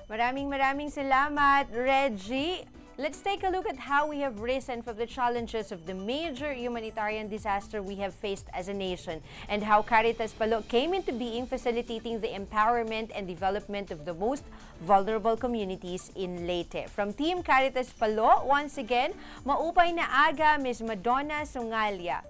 Maraming salamat, Reggie. Let's take a look at how we have risen from the challenges of the major humanitarian disaster we have faced as a nation and how Caritas Palo came into being, facilitating the empowerment and development of the most vulnerable communities in Leyte. From Team Caritas Palo, once again, maupay na aga, Ms. Madonna Sungalia.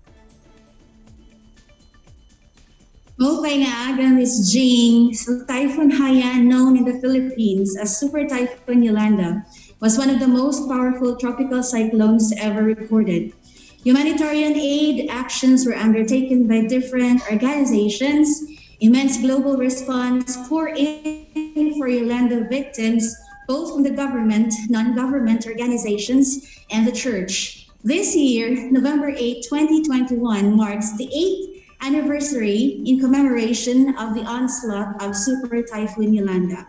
Maupay na aga, Ms. Jing. So Typhoon Haiyan, known in the Philippines as Super Typhoon Yolanda, was one of the most powerful tropical cyclones ever recorded. Humanitarian aid actions were undertaken by different organizations. Immense global response poured in for Yolanda victims, both from the government, non-government organizations, and the church. This year, November 8, 2021, marks the 8th anniversary in commemoration of the onslaught of Super Typhoon Yolanda.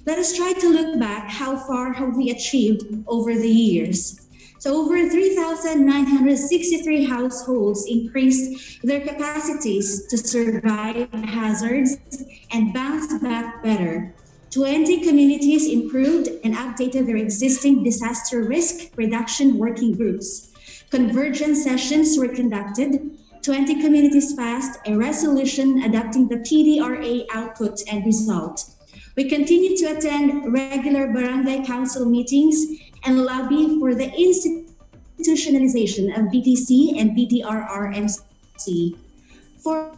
Let us try to look back how far have we achieved over the years. So over 3,963 households increased their capacities to survive hazards and bounce back better. 20 communities improved and updated their existing disaster risk reduction working groups. Convergence sessions were conducted. 20 communities passed a resolution adopting the TDRA output and result. We continue to attend regular barangay council meetings and lobby for the institutionalization of BTC and BDRRMC. For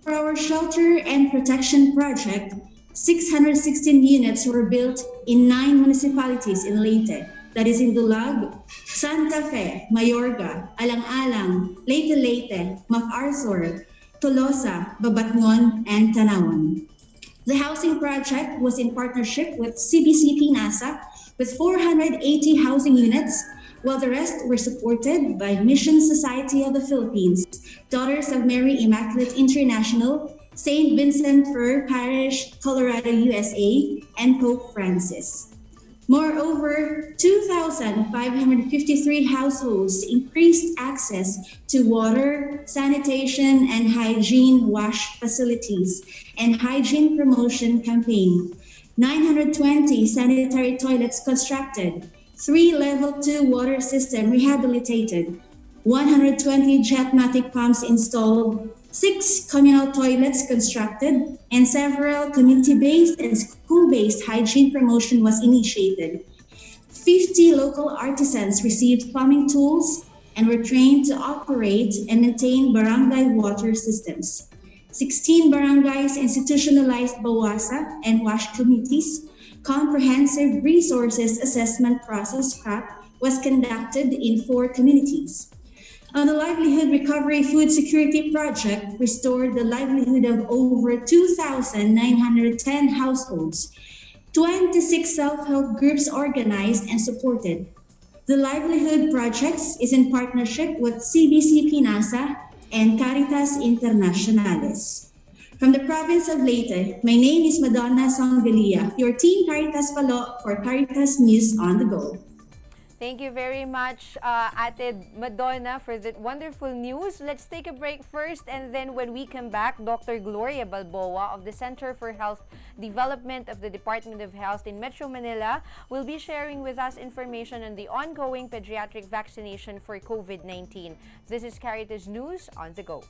our shelter and protection project, 616 units were built in 9 municipalities in Leyte. That is in Dulag, Santa Fe, Mayorga, Alang-Alang, Leyte, MacArthur, Tolosa, Babatngon, and Tanawan. The housing project was in partnership with CBCP NASA with 480 housing units while the rest were supported by Mission Society of the Philippines, Daughters of Mary Immaculate International, St. Vincent Fer Parish, Colorado, USA, and Pope Francis. Moreover, 2,553 households increased access to water, sanitation, and hygiene wash facilities and hygiene promotion campaign. 920 sanitary toilets constructed, 3 level 2 water system rehabilitated, 120 jetmatic pumps installed, 6 communal toilets constructed, and several community-based and school-based hygiene promotion was initiated. 50 local artisans received plumbing tools and were trained to operate and maintain barangay water systems. 16 barangays institutionalized bawasa and wash committees. Comprehensive resources assessment process CRAP was conducted in 4 communities. On the Livelihood Recovery Food Security Project, restored the livelihood of over 2,910 households. 26 self-help groups organized and supported. The Livelihood Projects is in partnership with CBC Pinasa and Caritas Internationalis. From the province of Leyte, my name is Madonna Sangvelia, your Team Caritas Palo for Caritas News on the Go. Thank you very much, Ate Madonna, for that wonderful news. Let's take a break first, and then when we come back, Dr. Gloria Balboa of the Center for Health Development of the Department of Health in Metro Manila will be sharing with us information on the ongoing pediatric vaccination for COVID-19. This is Caritas News on the Go.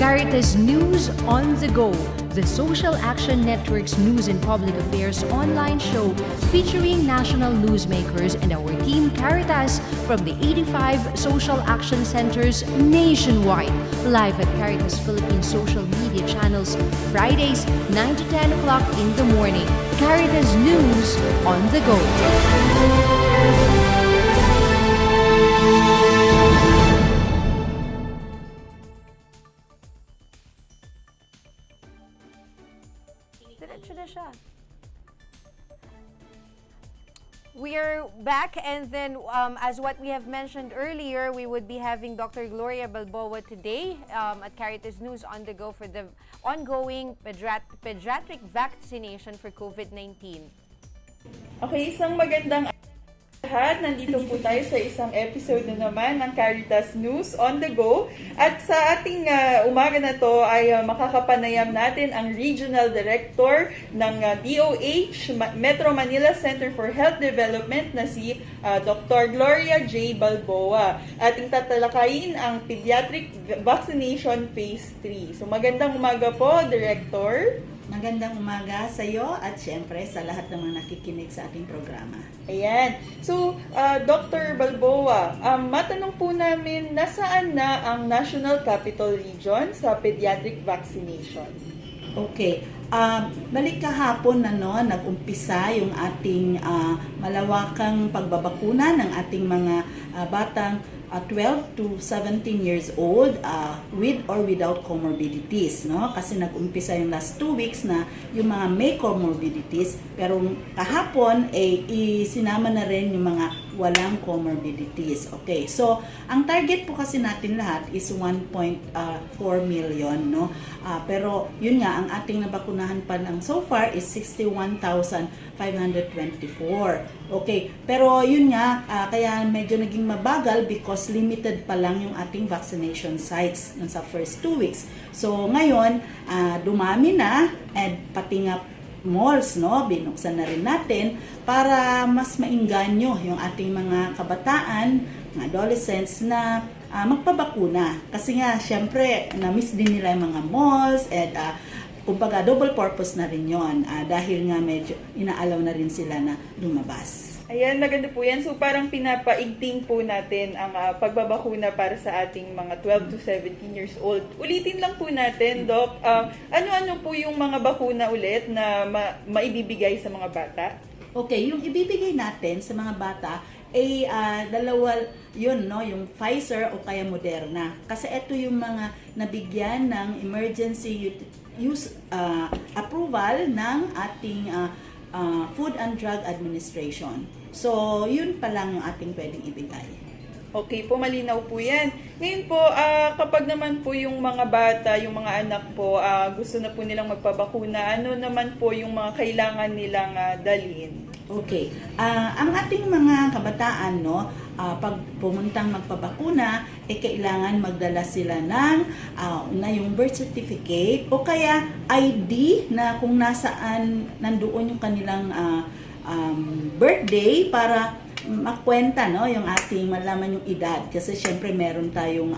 Caritas News on the Go, the Social Action Network's news and public affairs online show featuring national newsmakers and our team Caritas from the 85 social action centers nationwide. Live at Caritas Philippines social media channels, Fridays 9 to 10 o'clock in the morning. Caritas News on the Go. We are back, and then as what we have mentioned earlier, we would be having Dr. Gloria Balboa today at Caritas News on the Go for the ongoing pediatric vaccination for COVID-19. Okay, isang magandang lahat. Nandito po tayo sa isang episode na naman ng Caritas News on the Go. At sa ating umaga na to ay makakapanayam natin ang Regional Director ng DOH, Metro Manila Center for Health Development na si Dr. Gloria J. Balboa. Ating tatalakayin ang Pediatric Vaccination Phase 3. So magandang umaga po, Director. Magandang umaga sa iyo at syempre sa lahat ng mga nakikinig sa ating programa. Ayan. So, Dr. Balboa, matanong po namin, nasaan na ang National Capital Region sa pediatric vaccination? Okay. Balik kahapon nag-umpisa yung ating malawakang pagbabakuna ng ating mga batang 12 to 17 years old with or without comorbidities, no? Kasi nag-umpisa yung last 2 weeks na yung mga may comorbidities, pero kahapon isinama na rin yung mga walang comorbidities. Okay, so ang target po kasi natin lahat is 1.4 million, no? Pero yun nga, ang ating nabakunahan pa lang so far is 61,524. Okay, pero yun nga, kaya medyo naging mabagal because limited pa lang yung ating vaccination sites sa first 2 weeks. So ngayon, dumami na, and pati nga malls, no, binuksan na rin natin para mas mainganyo yung ating mga kabataan, mga adolescents na magpabakuna. Kasi nga, syempre, na-miss din nila yung mga malls and kumbaga double purpose na rin yun dahil nga medyo inaalaw na rin sila na lumabas. Ayan, maganda po yan. So parang pinapaigting po natin ang pagbabakuna para sa ating mga 12 to 17 years old. Ulitin lang po natin, Doc, ano-ano po yung mga bakuna ulit na maibibigay sa mga bata? Okay, yung ibibigay natin sa mga bata dalawa yun, no, yung Pfizer o kaya Moderna. Kasi ito yung mga nabigyan ng emergency use approval ng ating Food and Drug Administration. So, yun pa lang yung ating pwedeng ibigay. Okay po, malinaw po yan. Ngayon po, kapag naman po yung mga bata, yung mga anak po, gusto na po nilang magpabakuna, ano naman po yung mga kailangan nilang dalhin? Okay. Ang ating mga kabataan, no, pag pumuntang magpabakuna, kailangan magdala sila ng yung birth certificate o kaya ID na kung nasaan nandoon yung kanilang birthday para makwenta, no, yung ating malaman yung edad kasi syempre meron tayong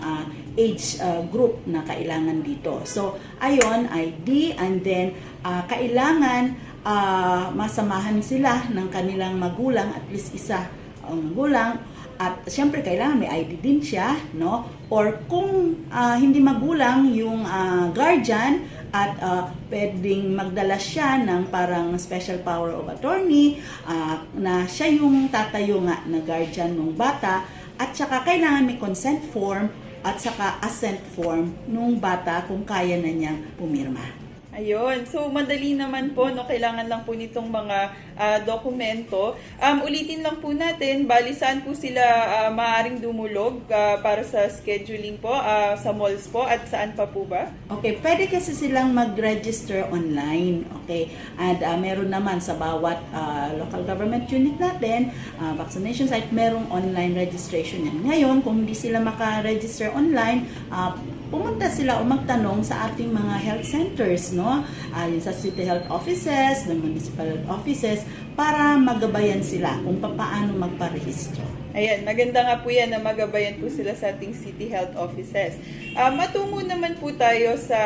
age group na kailangan dito. So ayon, ID, and then kailangan masamahan sila ng kanilang magulang, at least isa ang magulang, at syempre kailangan may ID din siya, no, or kung hindi magulang yung guardian, at pwedeng magdala siya ng parang special power of attorney na siya yung tatayo nga na guardian ng bata, at saka kailangan may consent form at saka assent form ng bata kung kaya na niyang pumirma. Ayun. So, madali naman po, no? Kailangan lang po nitong mga dokumento. Ulitin lang po natin, bali saan po sila maaaring dumulog para sa scheduling po, sa malls po, at saan pa po ba? Okay, pwede kasi silang mag-register online. Okay, and meron naman sa bawat local government unit natin, vaccination site, merong online registration yan. Ngayon, kung hindi sila maka-register online, pumunta sila o magtanong sa ating mga health centers, no? Yung sa city health offices, ng municipal health offices, para magabayan sila kung paano magparehistro. Ayan, maganda nga po yan na magabayan po sila sa ating city health offices. Matungo naman po tayo sa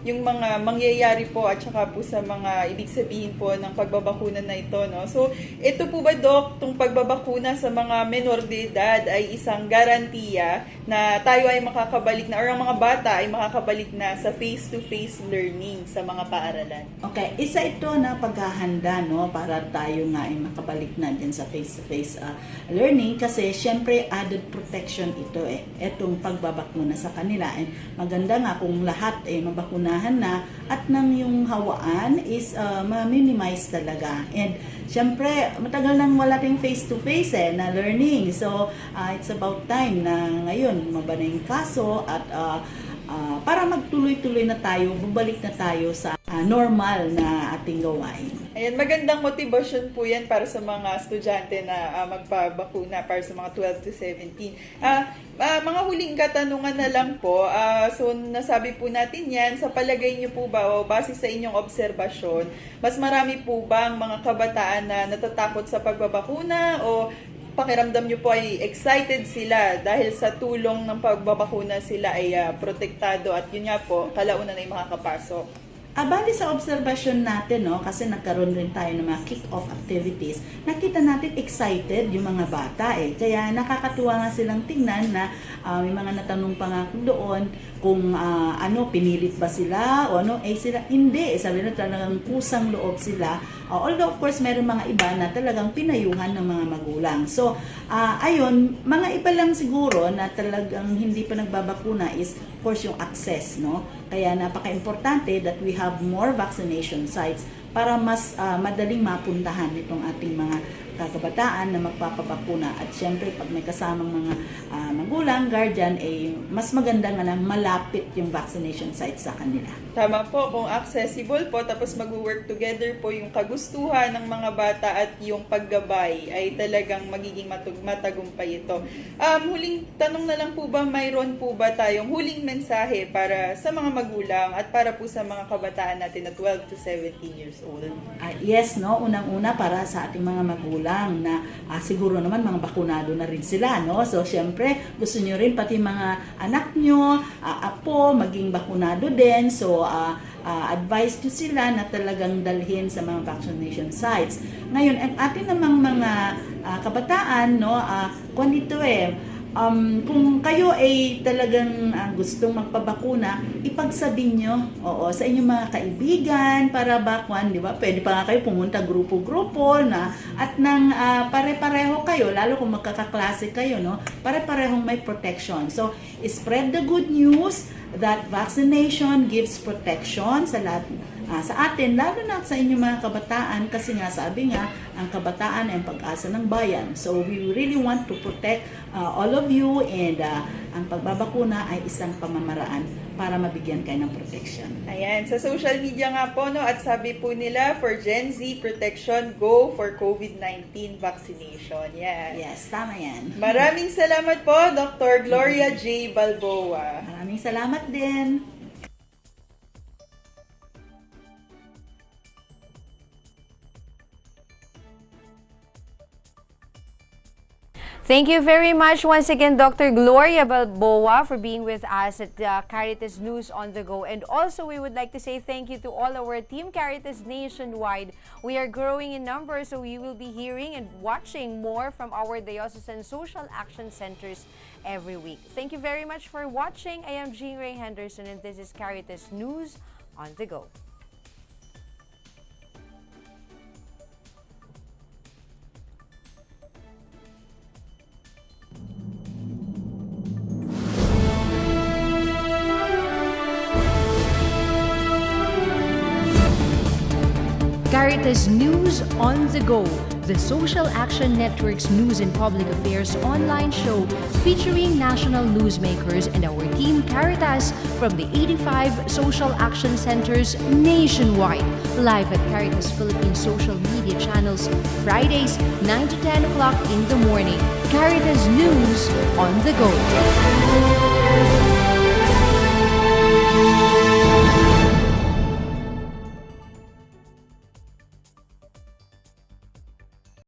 yung mga mangyayari po at saka po sa mga ibig sabihin po ng pagbabakuna na ito, no? So, ito po ba, Doc, itong pagbabakuna sa mga menor de edad ay isang garantiya na tayo ay makakabalik na, or ang mga bata ay makakabalik na sa face-to-face learning sa mga paaralan? Okay, isa ito na paghahanda, no, para tayo nga ay makabalik na din sa face-to-face learning, kasi syempre added protection ito etong pagbabakuna sa kanila. And maganda nga kung lahat mabakunahan na at nang yung hawaan is ma-minimize talaga. And syempre matagal nang wala tayong face-to-face na learning. So it's about time na ngayon mabana yung kaso at para magtuloy-tuloy na tayo, bubalik na tayo sa normal na ating gawain. Ayan, magandang motivasyon po yan para sa mga estudyante na magpabakuna para sa mga 12 to 17. Mga huling katanungan na lang po. So, nasabi po natin yan. Sa palagay niyo po ba, o base sa inyong obserbasyon, mas marami po ba ang mga kabataan na natatakot sa pagbabakuna, o pakiramdam nyo po ay excited sila dahil sa tulong ng pagbabakuna sila ay protektado at yun nga po, kalaunan ay makakapasok? Bali sa obserbasyon natin, no, kasi nagkaroon rin tayo ng mga kick-off activities, nakita natin excited yung mga bata Kaya nakakatuwa nga silang tingnan na may mga natanong pa nga doon kung pinilit ba sila o sila hindi. Sabi na talagang kusang loob sila. Although of course meron mga iba na talagang pinayuhan ng mga magulang. So ayun, mga iba lang siguro na talagang hindi pa nagbabakuna is of course yung access, no? Kaya napaka-importante that we have more vaccination sites para mas madaling mapuntahan itong ating mga kabataan na magpapabakuna. At syempre, pag may kasamang mga magulang, guardian, mas maganda nga na malapit yung vaccination sites sa kanila. Tama po, kung accessible po, tapos mag-work together po yung kagustuhan ng mga bata at yung paggabay ay talagang magiging matagumpay ito. Huling tanong na lang po ba, mayroon po ba tayong huling mensahe para sa mga magulang at para po sa mga kabataan natin na 12 to 17 years old? Yes, no, unang-una para sa ating mga magulang na siguro naman mga bakunado na rin sila, no? So syempre gusto nyo rin pati mga anak nyo, apo, maging bakunado din. So advise nyo sila na talagang dalhin sa mga vaccination sites. Ngayon, ang ating namang mga kabataan, no, kung dito kung kayo ay talagang gustong magpabakuna, ipagsabi nyo sa inyong mga kaibigan para bakwan, di ba? Pwede pa nga kayo pumunta grupo-grupo at nang pare-pareho kayo, lalo kung magkakaklase kayo, no? Pare-parehong may protection. So, spread the good news that vaccination gives protection sa lahat, sa atin, lalo na sa inyong mga kabataan, kasi nga sabi nga, ang kabataan ay ang pag-asa ng bayan. So we really want to protect all of you, and ang pagbabakuna ay isang pamamaraan para mabigyan kayo ng protection. Ayan, sa social media nga po, no, at sabi po nila, for Gen Z protection, go for COVID-19 vaccination. Yan. Yes, tama yan. Maraming salamat po, Dr. Gloria J. Balboa. Maraming salamat din. Thank you very much once again, Dr. Gloria Balboa, for being with us at Caritas News on the Go. And also, we would like to say thank you to all our Team Caritas nationwide. We are growing in numbers, so you will be hearing and watching more from our diocesan social action centers every week. Thank you very much for watching. I am Jean Ray Henderson, and this is Caritas News on the Go. Caritas News on the Go, the Social Action Network's news and public affairs online show featuring national newsmakers and our team Caritas from the 85 social action centers nationwide. Live at Caritas Philippines social media channels, Fridays 9 to 10 o'clock in the morning. Caritas News on the Go.